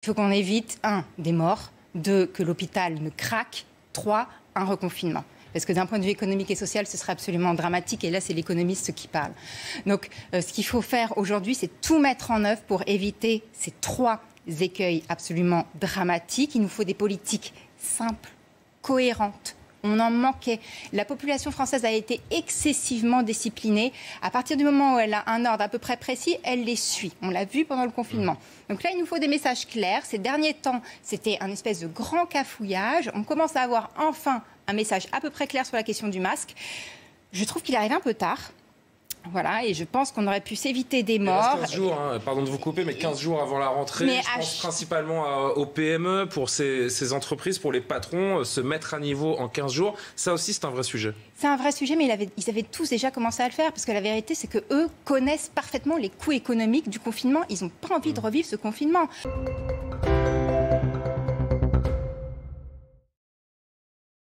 Il faut qu'on évite, 1, des morts, 2, que l'hôpital ne craque, 3, un reconfinement. Parce que d'un point de vue économique et social, ce serait absolument dramatique. Et là, c'est l'économiste qui parle. Donc, ce qu'il faut faire aujourd'hui, c'est tout mettre en œuvre pour éviter ces 3 écueils absolument dramatiques. Il nous faut des politiques simples, cohérentes. On en manquait. La population française a été excessivement disciplinée. À partir du moment où elle a un ordre à peu près précis, elle les suit. On l'a vu pendant le confinement. Donc là, il nous faut des messages clairs. Ces derniers temps, c'était un espèce de grand cafouillage. On commence à avoir enfin un message à peu près clair sur la question du masque. Je trouve qu'il arrive un peu tard. Voilà, et je pense qu'on aurait pu s'éviter des morts. 15 jours, pardon de vous couper, mais 15 jours avant la rentrée, je pense principalement aux PME, pour ces entreprises, pour les patrons, se mettre à niveau en 15 jours. Ça aussi, c'est un vrai sujet. C'est un vrai sujet, mais ils avaient tous déjà commencé à le faire, parce que la vérité, c'est qu'eux connaissent parfaitement les coûts économiques du confinement. Ils n'ont pas envie de revivre ce confinement.